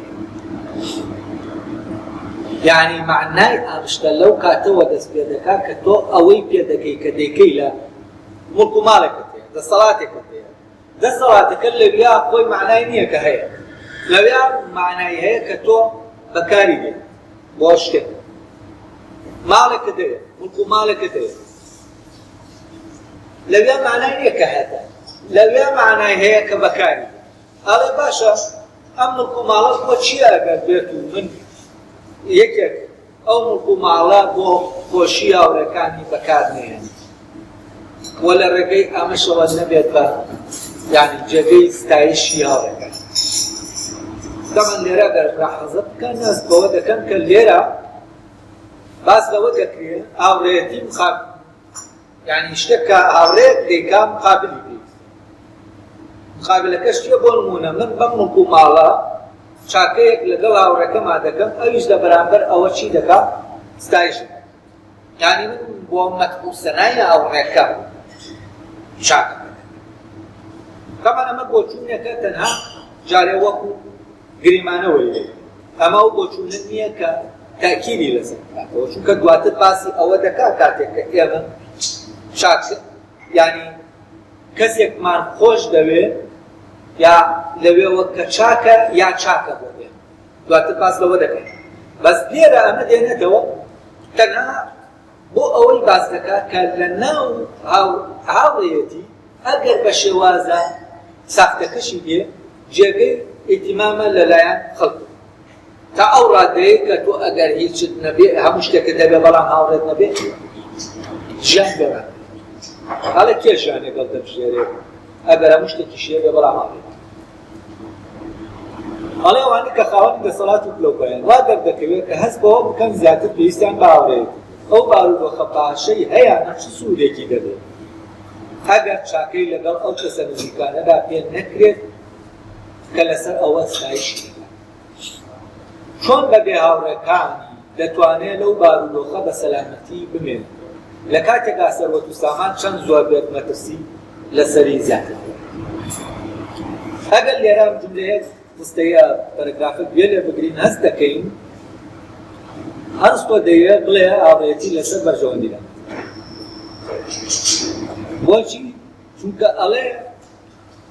یعنی معنای ئەم شتە لەو کاتەوە دەست پێ دەکات کە تۆ ئەوەی پێ دەکەی کە دەیکەی لە مڵک و ماڵێکت هەیە دەسەڵاتێکت هەیە دەسەڵاتەکە لەویا خۆی معنای نییە کە هەیە لەویا معنای هەیە کە تۆ بەکاری دێت بۆ شتێک ماڵێکت هەیە مڵک و ماڵێکت هەیە لەویا معنای نییە کە هەتە لەویا معنای هەیە کە بەکاری ئەڵێ باشە ئەم مڵک و ماڵە بۆ چییە ئەگەر بێت و من یەکێک ئەو مڵک و ماڵە بۆ خۆشی هاوڕێکانی بەکار نێنێت وە لە ڕێگەی ئەمەشەوە نەبێت بە یعنی جێگەی ستایشی هاوڕێکان دەمەن لێرە ئەگەر ڕاحەزە بکەن نەست بەوە دەکەن کە لێرە باس لەوە دەکرێت هاوڕێتی یعنی شتێک کە هاوڕێک دەیکا مقابلی بێت مقابلەکەش چییە بۆ نمونە من بەم مڵک و ماڵە چاکەیەک لەگەڵ هاوڕێکەما دەکەم ئەویش لە بەرامبەر ئەوە چی دەکات ستایش یعنی من بۆ مەتبوع سەنای هاوڕێکە چاکە تەمان ئەمە بۆچوونێکە تەنها جارێ وەکو گریمانەوەی ئەمە و بۆچوونت نییە کە تاکیدی لەسەر بکاتەوە چونکە دواتر باسی ئەوە دەکات کاتێک کە ئێمە چاک یعنی کەسێکمان خۆش دەوێت یا لەوێەوە کە چاکە یا چاکە بۆ بێت دواتر باس لەوە دەکەین بەس لێرە ئەمە دێنێتەوە تەنها بۆ ئەوەی باس دەکات کە لە ناو هاوڕێیەتی ئەگەر بە شێوازە ساختەکەشی بێ جێگەی ئیتیمامە لەلایەن خەڵک تا ئەو ڕادەیە کە تۆ ئەگەر هیچت نەبێ هەموو شتێکە دەبێ بەڵام هاوڕێت نەبێ ژیان بێران هەڵە کێ ژیانێکەڵ دەبژێرێ ئەگەر هەموو شتێکی شیە بێ بەڵام هاوڕێت هەڵێ ئەوانەی کە خاوەنی دەسەڵات و پلۆپەیان وا دەردەکەوێت کە هەست بەوە بکەن زیاتر پێویستیان بە هاوڕێت ئەو بارودۆخە پاشەی هەیەە چ سوودێکی دەبێت ئەگەر چاکەی لەگەڵ ئەو کەسە نزیکانەدا پێ نەکرێت کە لەسەر ئەوە ستایشی چۆن بەبێ هاوڕێکانی دەتوانێت لەو بارودۆخە بە سەلامەتی بمێنێت لە کاتێکا سەروەت و سامان چەند زۆر بێت مەترسی لەسەری زیاتر ئەگەر لێرە ئەم جوملەیە ڕستەیە پەرەگرافێک بێ لێ بگرین هەست دەکەین هەست تۆ دەیەوێت بڵێ هاوڕێتی لەسەر بەرژەوەندیرە بۆچی؟ چونکە ئەڵێ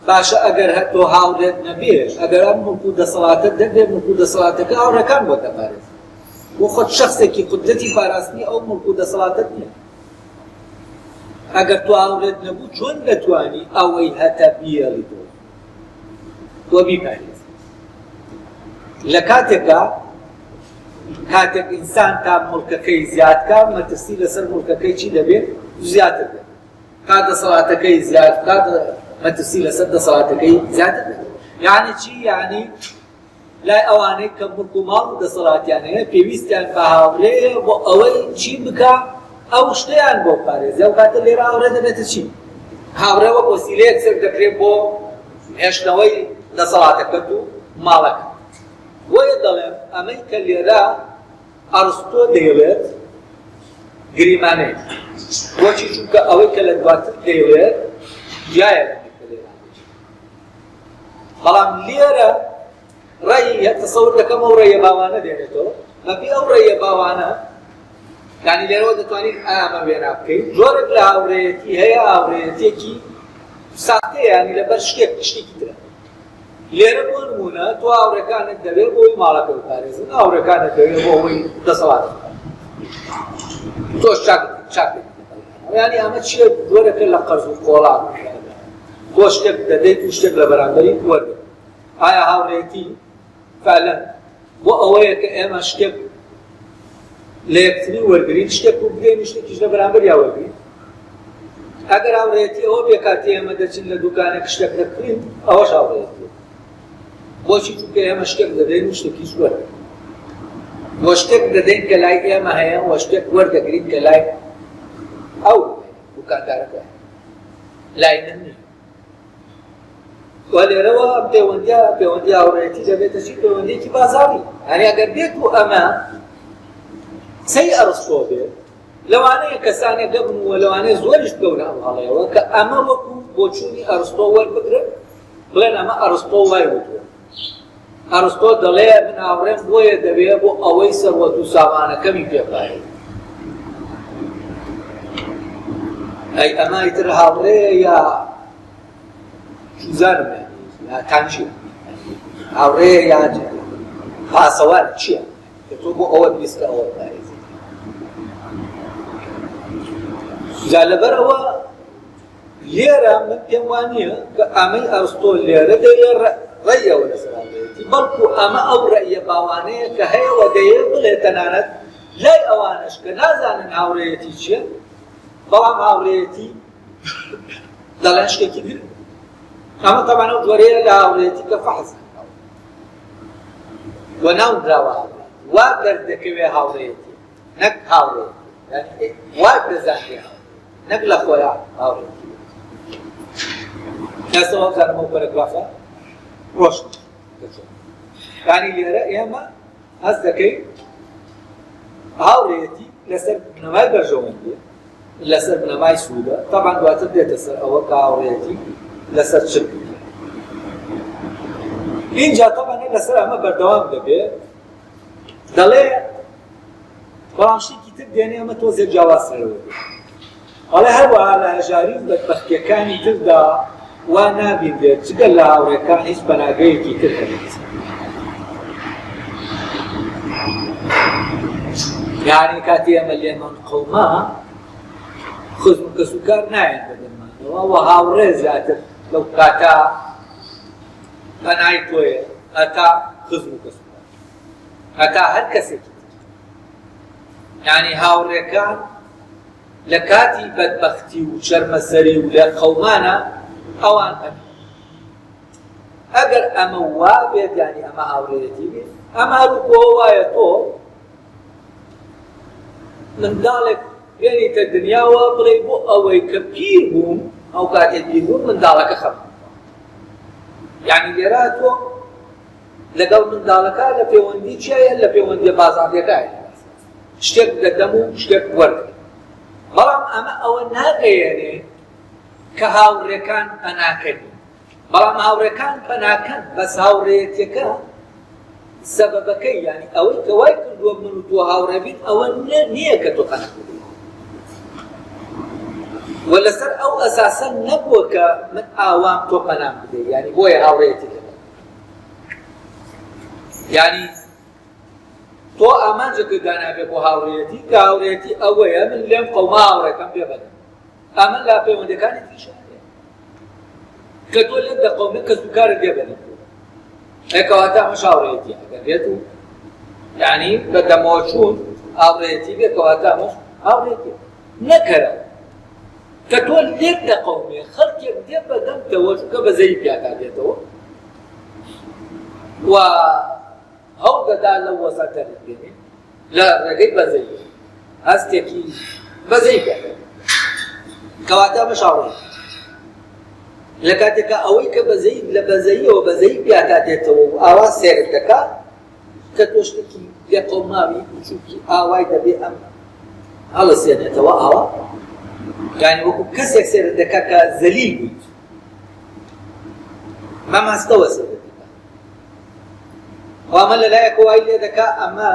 باشە ئەگەر تۆ هاوڕێت نەبێت ئەگەر ئەم مڵک و دەسەڵاتە دەبێت مڵک و دەسەڵاتەکە هاوڕێکان بۆ دەپارێت بۆ خۆت شەخسێکی قودرەتی پاراستنی ئەو مڵک و دەسەڵاتت نییە ئەگەر تۆ هاوڕێت نەبوو چۆن دەتوانی ئەوەی هەتە بیێڵی تۆ بیپارێت لە کاتێکا کاتێک ئینسان تا مڵکەکەی زیادکە مەترسی لەسەر مڵکەکەی چی دەبێت زیاتر بێت تا دەسەڵاتەکەی زیاد کات مەترسی لەسەر دەسەڵاتەکەی زیاتر بێت یعنی چی یعنی لای ئەوانەی کە مڵک و ماڵ و دەسەڵاتیان هەیە پێویستیان بە هاوڕێیە بۆ ئەوەی چی بکە ئەو شتیان بۆ پارێزێ و کاتە لێرە هاوڕێ دەبێتە چی هاوڕێ وەک وەسیلەیەک سەر دەکرێت بۆ هێشتنەوەی دەسەڵاتەکەت و ماڵەکە بۆیە دەڵێم ئەمەی کە لێرە ئەرستۆ دەیەوێت گریمانەیە بۆچی چونکە ئەوەی کە لە دواتر دەیەوێت جایە بەڵام لێرە ڕێی تەسەور دەکەم ئەو ڕێیە باوانە دێنێتەوە بەپێی ئەو ڕێیە باوانە یعنی لێرەوە دەتوانین ئامە وێنە بکەین جۆرێک لە هاوڕێیەتی هەیە هاوڕێیەتێکی ساختەیە ینی لەبەر شتێکی ترە لێرە بۆ نمونە تۆ هاوڕێکانت دەوێت بۆی ماڵەکە بپارێزن هاوڕێکانت دەوێت بۆ ئەوەی دەسەڵات تۆش چاک ینی ئەمە چیە جۆرێکە لە قەرز و قۆڵان تۆ شتێک دەدەیت و شتێک لە بەرامبەری وەردە ئایا هاوڕێتی فعلەن بۆ ئەوەیە کە ئێمە شتێک لە یەکتری وەرگرین شتێک و بگەین شتێکیش لە بەرامبەر یا وەرگرین ئەگەر هاوڕێتی ئەوە بێکاتی ئێمە دەچین لە دوکانێک شتێک دەکڕین ئەوەش هاوڕێتی بۆچی چونکە ئێمە شتێک دەدەین و شتێکیش وەرگرین بۆ شتێک دەدەین کە لای ئێمە هەیە و شتێک وەردەگرین کە لای ئەو دوکاندارەکە لای من نییە ولێرەوە پەیوەندی هاوڕێتی دەبێتە چی پەیوەندیەکی بازاڕی هەنی ئەگەر بێت و ئەمە سەی ئەرسطۆ بێت لەوانەیە کەسانێک دەبن و لەوانەیە زۆریش بکەونە ئەم هەڵەیەوە کە ئەمە وەکو بۆچوونی ئەرسطۆ وەربگرن بڵێن ئەمە ئەرسطۆ وای وتووە ئەرسطۆ دەڵێ من هاوڕێم بۆیە دەبێت بۆ ئەوەی سەروەت و سامانەکەمی پێبایە ئەی ئەمە ئیتر هاوڕێیە یا چوزانم یا تانچیە هاوڕێیە یا پاسەوان چییە کە تۆ بۆ ئەوە بیستکە ئەوە بارێزی جا لەبەرەوە لێرە من پێم وانییە کە ئەمەی ئەرسطۆ لێرە دەیە ڕێیەوە لەسەر هاوڕێتی بەڵکو ئەمە ئەو ڕێیە باوانەیە کە هەیەوە دەیە بڵێ تەنانەت لای ئەوانش کە نازانن هاوڕێتی چییە بەڵام هاوڕێتی دەڵێن شتێکی در ئەمە تەمانە و جۆرەیە لە هاوڕێتی کە فەحز وە ناونراوە وا دەردەکەوێ هاوڕێتی نەک هاوڕێتی وا دەزانێ نەک لە خۆیان هاوڕێتی ئێستاوە بزانم ئەو پەرەگرافە ڕۆشن یانی لێرە ئێمە هەست دەکەین هاوڕێتی لەسەر بنەمای بەرژەوەندیە لەسەر بنەمای سوودە تەمان دواتر دێتە سەر ئەوە کە هاوڕێتی لەسەر چرک اینجا تەمانە لەسەر ئەمە بەردەوام دەبێت دەڵێ بەڵام شتێکی تر دێنێ ئەمە تۆزێک جیاوازترەوە ئەڵێ هەروەها لە هەژاری و بەدبەختیەکانی تردا وا نابینرێت جگەل لە هاوڕێکان هیچ پەناگەیەکی تر هەبێت یعنی کاتی ئەمە لێمان قەوما خزم کەس و کار نایەن بەدەمانەوە و هاوڕێ زیاتر لەو کاتا پەنای تۆیە هەتا خزم و کەس و کار هەتا هەر کەسێکی تر یعنی هاوڕێکان لە کاتی بەدبەختی و شەرمەسەری و لە قەومانە ئەوان هەن ئەگەر ئەمە وا بێت یعنی ئەمە هاوڕێتی بێت ئەمە هەروکۆ وایە تۆ منداڵێک بێنیتە دنیاوە بڵێ بۆ ئەوەی کە پیر بووم ئەو کاتێ پیر بووم منداڵەکە خەم یعنی لێرە تۆ لەگەڵ منداڵەکە لە پەیوەندی چیایە لە پەیوەندیە بازاڕیەکایە شتێک دەدەم و شتێک وەرگرت بەڵام ئەمە ئەوە ناگەیەنێ کە هاوڕێکان پەناکەنی بەڵام هاوڕێکان پەناکەن بەس هاوڕێتیەکە سەبەبەکەی یعنی ئەوەی کە وای کردووە من و تۆ هاوڕێ بین ئەوە نییە کە تۆ پەناک بدەیت و لەسەر ئەو ئەساسە نەبووە کە من ئاوام تۆ پەنام بدەیت یعنی بۆیە هاوڕێتی دەبێت یعنی تۆ ئامانجەکە دانابێت بۆ هاوڕێتی کە هاوڕێتی ئەوەیە من لێم قەوما هاوڕێکەم پێ بەدەم ئەمە لا پەیوەندەکانی تریشانەیە کە تۆ لێم دە قەومێ کەس و کارت لێ بەدەم ئەکەواتە ئەمەش هاوڕێتی ئەگەر بێت و یعنی بەدەمەوە چوون هاوڕێتی بێت کەواتە ئەمەش هاوڕێتی نەکەرە کە تۆ لێت دە قەومێ خەڵکێک دێ بەدەمتەوە چونکە بەزەی پیاکا دێتەوە و هەوڵ دەدا لەو وەسەتەرت بێنێ لە ڕێگەی بەزەی هەستێکی بەزەی پیاکا کەواتە ئەمەش هاوڕێتی لە کاتێکە ئەوەی کە بەزەی لە بەزەییەوە بەزەی پیاکا دێتەوە و ئاوا سێرت دەکات کە تۆ شتێکی لێ قەوماوی بچووکی ئاوای دەبێ ئەم هەڵەسێنێتەوە ئاوا یعنی وەکو کەسێک سێرت دەکات کە زەلیل بوویت مەماستەوە سێرت دەکات ئەمە لەلایەکە وای لێ دەکات ئەمە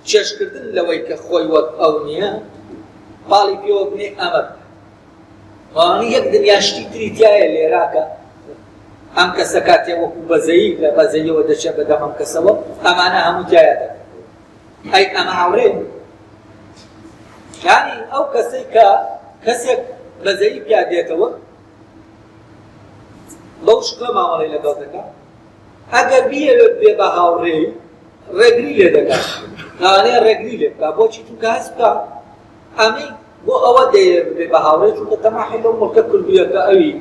چێشکردن لەوەی کە خۆی وەک ئەو نییە پاڵی پێوە بنێ ئەمە وانی یەک دنیا شتی تری تایە لێراکە ئەم کەسە کاتێ وەکو بەزەیی لە بەزەییەوە دەچێت بەدەم ئەم کەسەوە ئەمانە هەموو تایە دەکەن ئەی ئەمە هاوڕێن یعنی ئەو کەسەی کە کەسێک بەزەیی پیا دێتەوە بەو شکڵە مامەڵەی لەگەڵ دەکات ئەگەر بیەوێت بێ بە هاوڕێی ڕێگری لێ دەکات لەوانەیە ڕێگری لێ بکات بۆچی چونکە هەست بکات ئەمەی بۆ ئەوە دەیە بێ بە هاوڕێ چونکە تەماحی لەو مڵکە کردوویە کە ئەوی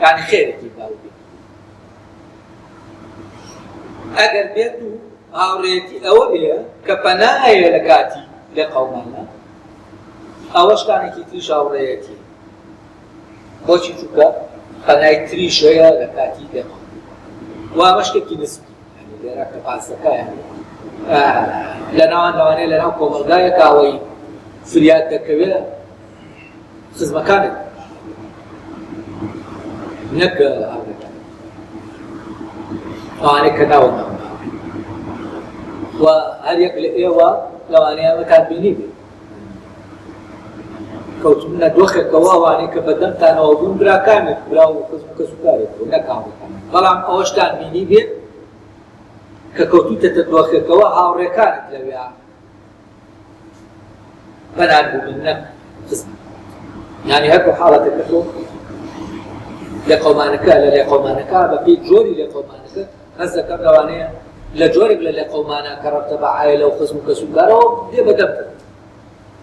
یعنی خێرێکی باو بێت ئەگەر بێت و هاوڕێتی ئەوە بێ کە پەنایە لە کاتی لێ قەومانە ئەوە شتانێکی تریش هاوڕێیەتی بۆچی چونکە قەنای تریشەیە لە کاتی دێمە وا مەشتێکی نسبی لێرە کە پاسەکەیە لە ناوان لەوانەیە لە ناو کۆمەلگایەک ئەوەی فریاد دەکەوێت خزمەکانت نەک ئاورەکان ئەوانەی کە ناوە و هەر یەک لە ئێوە لەوانەیە ئەمەتان بینی بێت کەوتبوونە دۆخێکەوە ئەوانەی کە بەدەمتانەوە بوون براکانت برا و خزم و کەسوکارێک بوو نەک ئاورەکان بەڵام ئەوەشتان بینی بێت کە کەوتوتەتە دۆخێکەوە هاوڕێکانت لەوێ بەنان بوون نەک خزم یعنی هەر بۆ حاڵەتێکە تۆ لە قەومانەکە لە لێ قەومانەکە بەپێی جۆری لێ قەومانەکە هەز دەکەم لەوانەیە لە جۆرێک لە لێ قەومانە کە ڕەبتە بە عایلە و خزم و کەسوکارەوە دێ بەدەمتە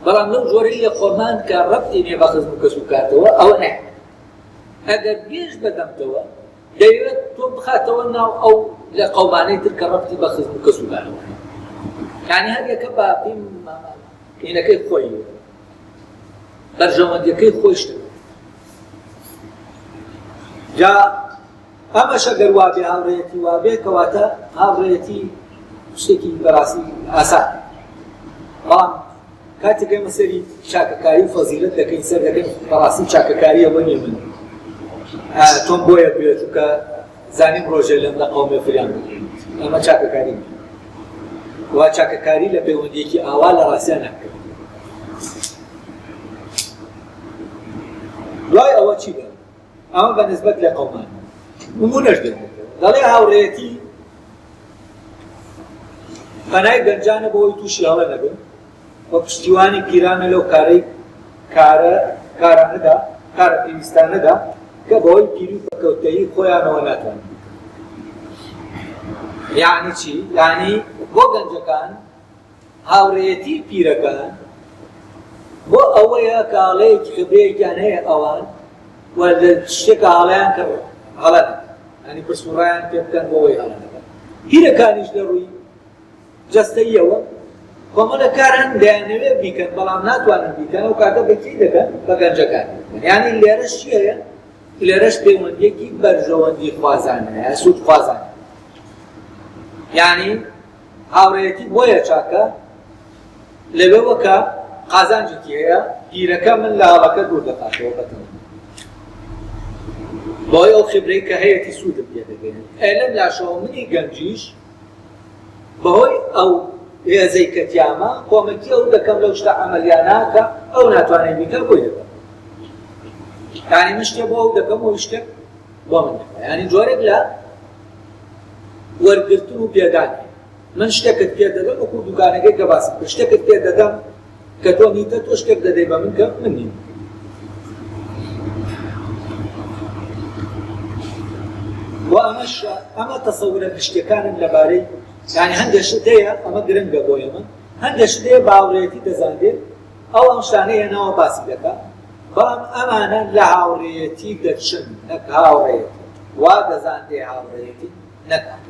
بەڵام لەو جۆرەی لێ قەومان کە ڕەبتی نییە بە خزم و کەسوکارتەوە ئەوە نە ئەگەر گێژ بەدەمتەوە دەیەوێت تۆ بخاتەوە ناو ئەو لە قەومانەی تر کە ڕەبتی بە خزم و کەسوکارەوە یعنی هەر یەکە بە پێم عینەکەی خۆی بەرژەوەندیەکەی خۆی شتە جا ئەمەش ئەگەر وابێ هاوڕێیەتی وابێ کەواتە هاوڕێیەتی شتێکی بەڕاستی ئاسان بەڵام کاتێک ئێمە سەری چاکەکاری و فەزیلەت دەکەین سەر دەکەین بەڕاستی چاکەکاری ئەوە نیە من تۆم بۆیە بێت کە زانیم ڕۆژێ لەم لە قەومێ فریان ئەمە چاکەکاری وا چاکەکاری لە پەیوەندیەکی ئاوا لە ڕاستیان ناکرێت دوای ئەوە چی بێت ئەمە بە نسبەت لە قەومان نمونەش دێنێت دەڵێ هاوڕێیەتی پەنای گەنجانە بۆی تووشی هەڵە نەبن وە پشتیوانی پیرانە لەو کارەی کارانەدا کارە پێویستانەدا کە بەوەی پیری و پەکەوتەیی خۆیانەوە ناتوانن یعنی چی؟ یعنی بۆ گەنجەکان هاوڕێیەتی پیرەکان بۆ ئەوەیە کە هەڵەیەکی خبرەیەکیان هەیە ئەوان و لە شتێکە هەڵەیان کە هەڵە دەکەن ینی پرسوڕایان پێ بکەن بۆەوەی هەڵە دەکەن پیرەکانیش لە ڕووی جەستەییەوە کۆمەڵە کاران دەیانەوێت بیکەن بەڵام ناتوانن بیکەن ئەو کاتە بەچی دەکەن بە گەنجەکان یعنی لێرەش چی هەیە؟ لێرەش پەیوەندیەکی بەرژەوەندی خوازانە هەیە سوود خوازانە یعنی هاوڕێیەتی بۆیە چاکە لەوێوە کە قازانجێکی هەیە پیرەکە من لە هەڵەکە دوور دەکاتەوە بەتەوە بۆی ئەو خبرەی کە هەیەی سوودم پێ دەگەێنێت لەم لاشەوە منی گەنجیش بەهۆی ئەو هێزەی کەتیامە کۆمەکی ئەو دەکەم لەو شتە ئەمەلیانە کە ئەو ناتوانێت بیکە بۆی دەکەم یعنی من شتێ بۆ ئەو دەکەم و شتێک بۆ من دەکەم یعنی جۆرێک لە وەرگرتن و پێدانی من شتێکت پێ دەدەم وەکو دوکانەکەی کە باسم کرد شتێکت پێ دەدەم کە تۆ نیتە تۆ شتێک دەدەی بە من کە من نیم و ئەمە تەسەورە گشتەکانن لەبارەی یعنی هەندێک شت هەیە ئەمە گرنگە بۆ ئێمە هەندێک شت هەیە بە هاوڕێیەتی دەزانرێت ئەو ئەم شتانەیە ناوە باسی دەکات بەڵام ئەمانە لە هاوڕێیەتی دەچن نەک هاوڕێیەتی وا دەزانرێ هاوڕێیەتی نەکات